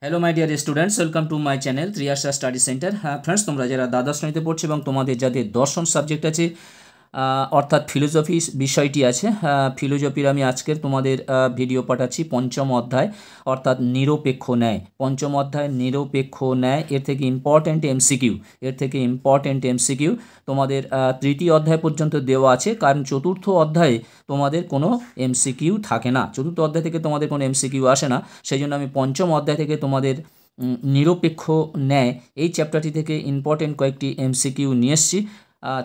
Hello my dear students, welcome to my channel Triyasha study centre. হ্যাঁ friends, তোমরা যারা দ্বাদশ শ্রেণীতে পড়ছো এবং তোমাদের যাদের দর্শন সাবজেক্ট আছে অর্থাৎ ফিলোজফি বিষয়টি আছে, ফিলোজফির আমি আজকের তোমাদের ভিডিও পাঠাচ্ছি পঞ্চম অধ্যায় অর্থাৎ নিরপেক্ষ ন্যায়। পঞ্চম অধ্যায় নিরপেক্ষ ন্যায়, এর থেকে ইম্পর্ট্যান্ট এমসিকিউ তোমাদের তৃতীয় অধ্যায় পর্যন্ত দেওয়া আছে, কারণ চতুর্থ অধ্যায়ে তোমাদের কোনো এমসিকিউ থাকে না। চতুর্থ অধ্যায় থেকে তোমাদের কোনো এমসিকিউ আসে না, সেই জন্য আমি পঞ্চম অধ্যায় থেকে তোমাদের নিরপেক্ষ ন্যায় এই চ্যাপ্টারটি থেকে ইম্পর্টেন্ট কয়েকটি এমসিকিউ নিয়ে এসেছি।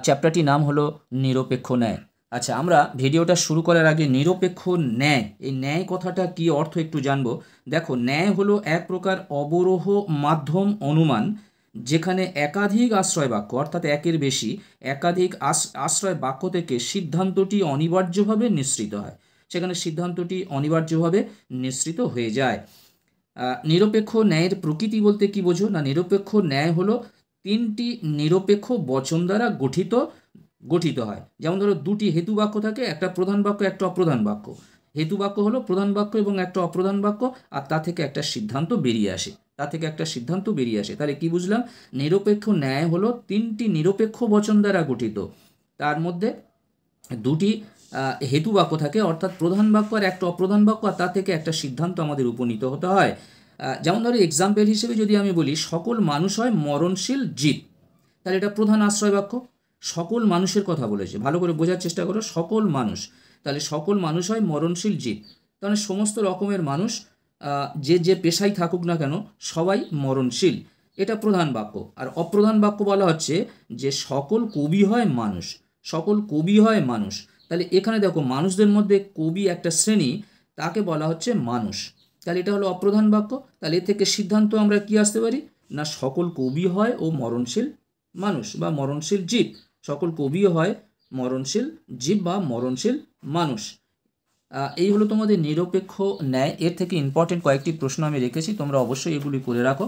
চ্যাপ্টারটির নাম হলো নিরপেক্ষ ন্যায়। আচ্ছা, আমরা ভিডিওটা শুরু করার আগে নিরপেক্ষ ন্যায়, এই ন্যায় কথাটা কি অর্থ একটু জানবো। দেখো, ন্যায় হলো এক প্রকার অবরোহ মাধ্যম অনুমান, যেখানে একাধিক আশ্রয় বাক্য অর্থাৎ একের বেশি একাধিক আশ্রয় বাক্য থেকে সিদ্ধান্তটি অনিবার্যভাবে নিঃসৃত হয়। সেখানে সিদ্ধান্তটি অনিবার্যভাবে নিঃসৃত হয়ে যায়। নিরপেক্ষ ন্যায়ের প্রকৃতি বলতে কি বোঝো না? নিরপেক্ষ ন্যায় হলো তিনটি নিরপেক্ষ বচন দ্বারা গঠিত হয়। যেমন ধরো, দুটি হেতু বাক্য থাকে, একটা প্রধান বাক্য একটা অপ্রধান বাক্য। হেতু বাক্য হলো প্রধান বাক্য এবং একটা অপ্রধান বাক্য, আর তা থেকে একটা সিদ্ধান্ত বেরিয়ে আসে। তাহলে কি বুঝলাম? নিরপেক্ষ ন্যায় হলো তিনটি নিরপেক্ষ বচন দ্বারা গঠিত, তার মধ্যে দুটি হেতু বাক্য থাকে অর্থাৎ প্রধান বাক্য আর একটা অপ্রধান বাক্য, আর তা থেকে একটা সিদ্ধান্ত আমাদের উপনীত হতে হয়। যেমন ধরো, এক্সাম্পল হিসেবে যদি আমি বলি, সকল মানুষ হয় মরণশীল জীব, তাহলে এটা প্রধান আশ্রয় বাক্য। সকল মানুষের কথা বলেছে, ভালো করে বোঝার চেষ্টা করো। সকল মানুষ, তাহলে সকল মানুষ হয় মরণশীল জীব, তাহলে সমস্ত রকমের মানুষ যে যে পেশায় থাকুক না কেন সবাই মরণশীল, এটা প্রধান বাক্য। আর অপ্রধান বাক্য বলা হচ্ছে যে সকল কবি হয় মানুষ। তাহলে এখানে দেখো, মানুষদের মধ্যে কবি একটা শ্রেণী, তাকে বলা হচ্ছে মানুষ। তাহলে এটা হলো অপ্রধান বাক্য। তাহলে এর থেকে সিদ্ধান্ত আমরা কি আসতে পারি না, সকল কবি হয় ও মরণশীল মানুষ বা মরণশীল জীব। সকল কবিও হয় মরণশীল জীব বা মরণশীল মানুষ। এই হলো তোমাদের নিরপেক্ষ ন্যায়। এর থেকে ইম্পর্টেন্ট কয়েকটি প্রশ্ন আমি রেখেছি, তোমরা অবশ্যই এগুলি করে রাখো।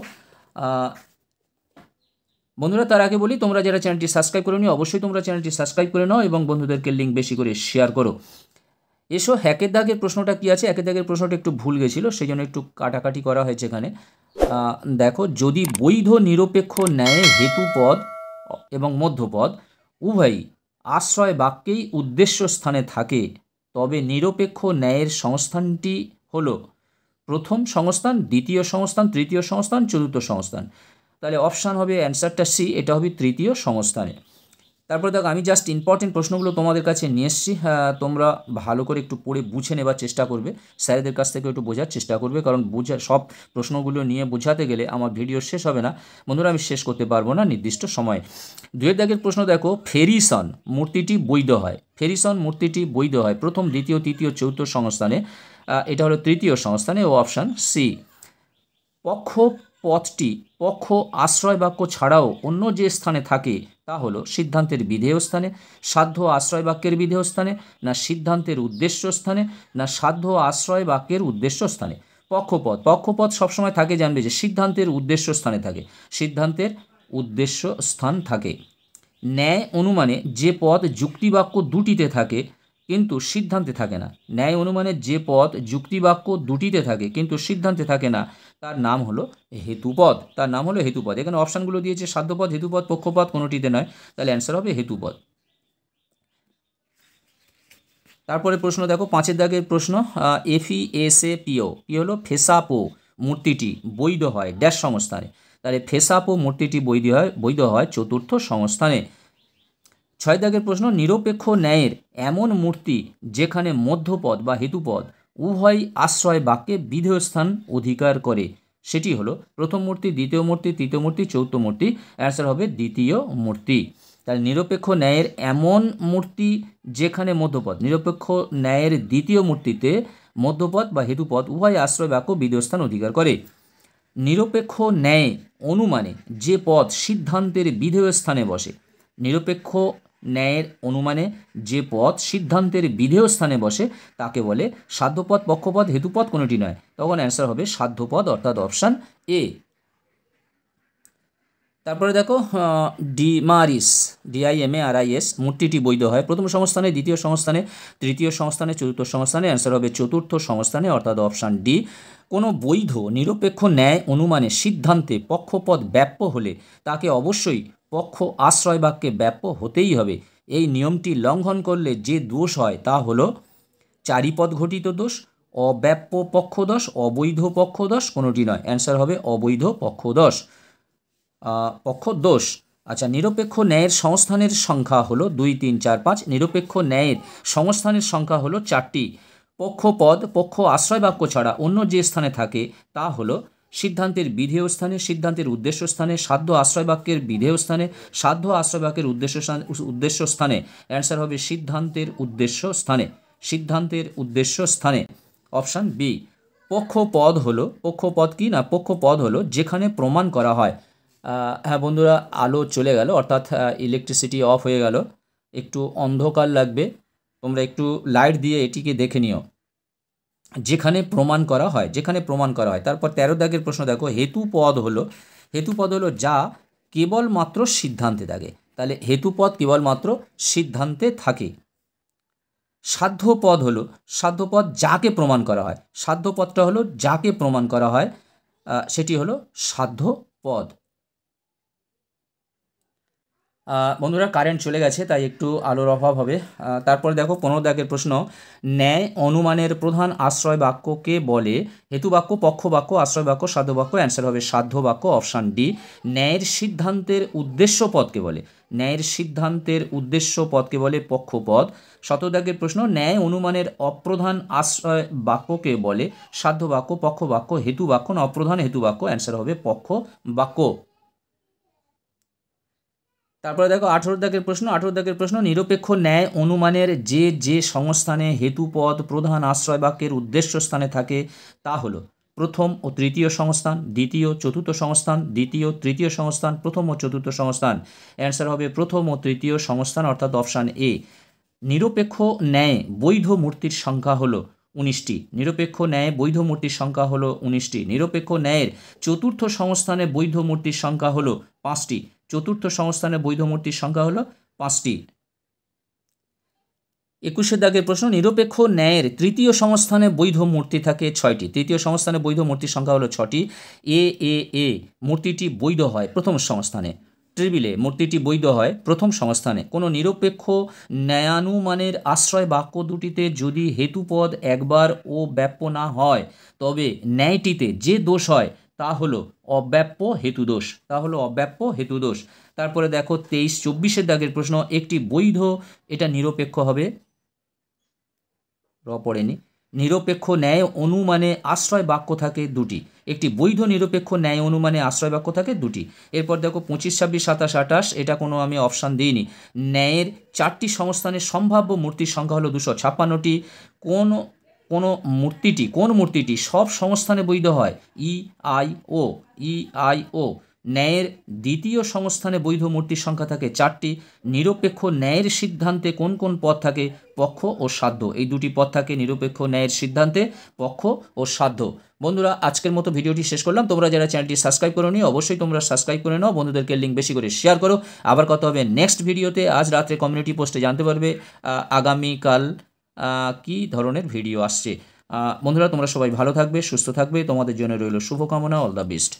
বন্ধুরা, তার আগে বলি, তোমরা যারা চ্যানেলটি সাবস্ক্রাইব করে নিও, অবশ্যই তোমরা চ্যানেলটি সাবস্ক্রাইব করে নাও এবং বন্ধুদেরকে লিঙ্ক বেশি করে শেয়ার করো। এসো, একের দাগের প্রশ্নটা কি আছে? একের দাগের প্রশ্নটা একটু ভুল গেছিলো, সেই জন্য একটু কাটাকাটি করা হয়েছে এখানে। দেখো, যদি বৈধ নিরপেক্ষ ন্যায় হেতুপদ এবং মধ্যপদ উভয়ই আশ্রয় বাক্যেই উদ্দেশ্য স্থানে থাকে, তবে নিরপেক্ষ ন্যায়ের সংস্থানটি হলো প্রথম সংস্থান, দ্বিতীয় সংস্থান, তৃতীয় সংস্থান, চতুর্থ সংস্থান। তাহলে অপশান হবে অ্যান্সারটা সি, এটা হবে তৃতীয় সংস্থানে। তারপরে দেখো, আমি জাস্ট ইম্পর্টেন্ট প্রশ্নগুলো তোমাদের কাছে নিয়ে এসেছি। তোমরা ভালো করে একটু পড়ে বুঝে নেবার চেষ্টা করবে, স্যারেদের কাছ থেকে একটু বোঝার চেষ্টা করবে, কারণ সব প্রশ্নগুলো নিয়ে বোঝাতে গেলে আমার ভিডিও শেষ হবে না বন্ধুরা, আমি শেষ করতে পারবো না নির্দিষ্ট সময়ে। দুয়ের দাগের প্রশ্ন দেখো, ফেরিসন মূর্তিটি বৈধ হয় প্রথম, দ্বিতীয়, তৃতীয়, চতুর্থ সংস্থানে। এটা হলো তৃতীয় সংস্থানে ও অপশান সি। পক্ষ আশ্রয় বাক্য ছাড়াও অন্য যে স্থানে থাকে তা হলো সিদ্ধান্তের বিধেয় স্থানে, সাধ্য আশ্রয় বাক্যের বিধেয় স্থানে, না সিদ্ধান্তের উদ্দেশ্য স্থানে, না সাধ্য আশ্রয় বাক্যের উদ্দেশ্য স্থানে। পক্ষপদ সবসময় থাকে, জানবে যে সিদ্ধান্তের উদ্দেশ্য স্থান থাকে। ন্যায় অনুমানে যে পদ যুক্তিবাক্য দুটিতে থাকে কিন্তু সিদ্ধান্তে থাকে না, কিন্তু সিদ্ধান্তে থাকে না, তার নাম হলো হেতুপদ। এখানে অপশানগুলো দিয়েছে সাধ্যপদ, হেতুপদ, পক্ষপদ, কোনোটিতে নয়, তাহলে অ্যান্সার হবে হেতুপদ। তারপরে প্রশ্ন দেখো, পাঁচের দাগের প্রশ্ন, FESAPO কি হলো? ফেসাপো মূর্তিটি বৈধ হয় ড্যাশ সংস্থানে। তাহলে ফেসাপো মূর্তিটি বৈধ হয় চতুর্থ সংস্থানে। ছয় দাগের প্রশ্ন, নিরপেক্ষ ন্যায়ের এমন মূর্তি যেখানে মধ্যপদ বা হেতুপদ উভয় আশ্রয় বাক্যে বিধেয় স্থান অধিকার করে, সেটি হলো প্রথম মূর্তি, দ্বিতীয় মূর্তি, তৃতীয় মূর্তি, চতুর্থ মূর্তি। অ্যান্সার হবে দ্বিতীয় মূর্তি। তাহলে নিরপেক্ষ ন্যায়ের এমন মূর্তি যেখানে নিরপেক্ষ ন্যায়ের দ্বিতীয় মূর্তিতে মধ্যপদ বা হেতুপদ উভয় আশ্রয় বাক্য বিধেয় স্থান অধিকার করে। নিরপেক্ষ ন্যায় অনুমানে যে পদ সিদ্ধান্তের বিধেয় স্থানে বসে, নিরপেক্ষ ন্যায়ের অনুমানে যে পদ সিদ্ধান্তের বিধেয় স্থানে বসে তাকে বলে সাধ্যপদ, পক্ষপদ, হেতুপদ, কোনোটি নয়, তখন অ্যান্সার হবে সাধ্যপদ অর্থাৎ অপশান এ। তারপরে দেখো ডিমারিস, DIMARIS মূর্তিটি বৈধ হয় প্রথম সংস্থানে, দ্বিতীয় সংস্থানে, তৃতীয় সংস্থানে, চতুর্থ সংস্থানে। অ্যান্সার হবে চতুর্থ সংস্থানে, অর্থাৎ অপশান ডি। কোনো বৈধ নিরপেক্ষ ন্যায় অনুমানে সিদ্ধান্তে পক্ষপদ ব্যাপ্য হলে তাকে অবশ্যই পক্ষ আশ্রয় বাক্যে ব্যাপ্য হতেই হবে। এই নিয়মটি লঙ্ঘন করলে যে দোষ হয় তা হলো চারিপদ ঘটিত দোষ, অব্যাপ্য পক্ষদোষ, অবৈধ পক্ষদোষ, কোনোটি নয়। অ্যান্সার হবে অবৈধ পক্ষদোষ। পক্ষদোষ। আচ্ছা, নিরপেক্ষ ন্যায়ের সংস্থানের সংখ্যা হলো 2, 3, 4, 5। নিরপেক্ষ ন্যায়ের সংস্থানের সংখ্যা হলো 4টি। পক্ষপদ পক্ষ আশ্রয় বাক্য ছাড়া অন্য যে স্থানে থাকে তা হলো সিদ্ধান্তের বিধেয় স্থানে, সিদ্ধান্তের উদ্দেশ্য স্থানে, সাধ্য আশ্রয় বাক্যের বিধেয় স্থানে, সাধ্য আশ্রয় বাক্যের উদ্দেশ্য স্থানে। অ্যান্সার হবে সিদ্ধান্তের উদ্দেশ্য স্থানে, সিদ্ধান্তের উদ্দেশ্য স্থানে। Option B. পক্ষপদ হলো, পক্ষপদ কি না, পক্ষপদ হলো যেখানে প্রমাণ করা হয়। হ্যাঁ বন্ধুরা, আলো চলে গেল, অর্থাৎ ইলেকট্রিসিটি অফ হয়ে গেল, একটু অন্ধকার লাগবে, তোমরা একটু লাইট দিয়ে এটিকে দেখে নিও। যেখানে প্রমাণ করা হয়, যেখানে প্রমাণ করা হয়। তারপর 13 দাগের প্রশ্ন দেখো, হেতুপদ হলো, হেতুপদ হলো যা কেবলমাত্র সিদ্ধান্তে থাকে। তাহলে হেতুপদ কেবলমাত্র সিদ্ধান্তে থাকে। সাধ্যপদ হলো, সাধ্যপদ যাকে প্রমাণ করা হয়, সাধ্যপদটা হলো যাকে প্রমাণ করা হয়, সেটি হলো সাধ্যপদ। বন্ধুরা কারেন্ট চলে গেছে তাই একটু আলোর অভাব হবে। তারপরে দেখো 15 দাগের প্রশ্ন, ন্যায় অনুমানের প্রধান আশ্রয় বাক্যকে বলে? হেতুবাক্য, পক্ষবাক্য, আশ্রয় বাক্য, সাধ্য বাক্য। অ্যান্সার হবে সাধ্য বাক্য, অপশান ডি। ন্যায়ের সিদ্ধান্তের উদ্দেশ্য পদকে বলে? ন্যায়ের সিদ্ধান্তের উদ্দেশ্য পদকে বলে পক্ষপদ। 17 দাগের প্রশ্ন, ন্যায় অনুমানের অপ্রধান আশ্রয় বাক্যকে বলে? সাধ্য বাক্য, পক্ষবাক্য, হেতু বাক্য না অপ্রধান হেতু বাক্য? অ্যান্সার হবে পক্ষ বাক্য। তারপরে দেখো 18 দাগের প্রশ্ন, 18 দাগের প্রশ্ন, নিরপেক্ষ ন্যায় অনুমানের যে যে সংস্থানে হেতুপদ প্রধান আশ্রয় বাক্যের উদ্দেশ্য স্থানে থাকে তা হলো প্রথম ও তৃতীয় সংস্থান, দ্বিতীয় চতুর্থ সংস্থান, দ্বিতীয় তৃতীয় সংস্থান, প্রথম ও চতুর্থ সংস্থান। অ্যান্সার হবে প্রথম ও তৃতীয় সংস্থান, অর্থাৎ অপশান এ। নিরপেক্ষ ন্যায় বৈধ মূর্তির সংখ্যা হলো 19টি। নিরপেক্ষ ন্যায় বৈধ মূর্তির সংখ্যা হলো 19টি। নিরপেক্ষ ন্যায়ের চতুর্থ সংস্থানে বৈধ মূর্তির সংখ্যা হলো 5টি। চতুর্থ সংস্থানে বৈধ মূর্তির সংখ্যা হলো 5টি। 21 দাগের প্রশ্ন, নিরপেক্ষ ন্যায়ের তৃতীয় সংস্থানে বৈধ মূর্তি থাকে 6টি। তৃতীয় সংস্থানে বৈধ মূর্তির সংখ্যা হলো 6টি। এ মূর্তিটি বৈধ হয় প্রথম সংস্থানে। ট্রিবিলে মূর্তিটি বৈধ হয় প্রথম সংস্থানে। কোনো নিরপেক্ষ ন্যায়ানুমানের আশ্রয় বাক্য দুটিতে যদি হেতুপদ একবার ও ব্যাপ্য না হয় তবে ন্যায়টিতে যে দোষ হয় তা হলো অব্যাপ্য হেতুদোষ, তা হলো অব্যাপ্য হেতুদোষ। তারপরে দেখো 23-24 দাগের প্রশ্ন, একটি বৈধ, এটা নিরপেক্ষ হবে, পড়েনি। নিরপেক্ষ ন্যায় অনুমানে আশ্রয় বাক্য থাকে 2টি। একটি বৈধ নিরপেক্ষ ন্যায় অনুমানে আশ্রয় বাক্য থাকে 2টি। এরপর দেখো 25, 26, 27, 28, এটা কোনো আমি অপশান দিইনি। ন্যায়ের 4টি সংস্থানের সম্ভাব্য মূর্তির সংখ্যা হলো 256টি। কোন মূর্তিটি সব সংস্থানে বৈধ হয়? EIO। ন্যায়ের দ্বিতীয় সংস্থানে বৈধ মূর্তির সংখ্যা থাকে 4টি। নিরপেক্ষ ন্যায়ের সিদ্ধান্তে কোন কোন পদ থাকে? পক্ষ ও সাধ্য, এই দুটি পদ থাকে নিরপেক্ষ ন্যায়ের সিদ্ধান্তে, পক্ষ ও সাধ্য। বন্ধুরা আজকের মতো ভিডিওটি শেষ করলাম। তোমরা যারা চ্যানেলটি সাবস্ক্রাইব করোনি অবশ্যই তোমরা সাবস্ক্রাইব করে নাও, বন্ধুদেরকে লিঙ্ক বেশি করে শেয়ার করো। আবার কথা হবে নেক্সট ভিডিওতে। আজ রাত্রে কমিউনিটি পোস্টে জানতে পারবে আগামীকাল কী ধরনের ভিডিও আসছে। বন্ধুরা তোমরা সবাই ভালো থাকবে, সুস্থ থাকবে, তোমাদের জন্য রইল শুভকামনা। All the best.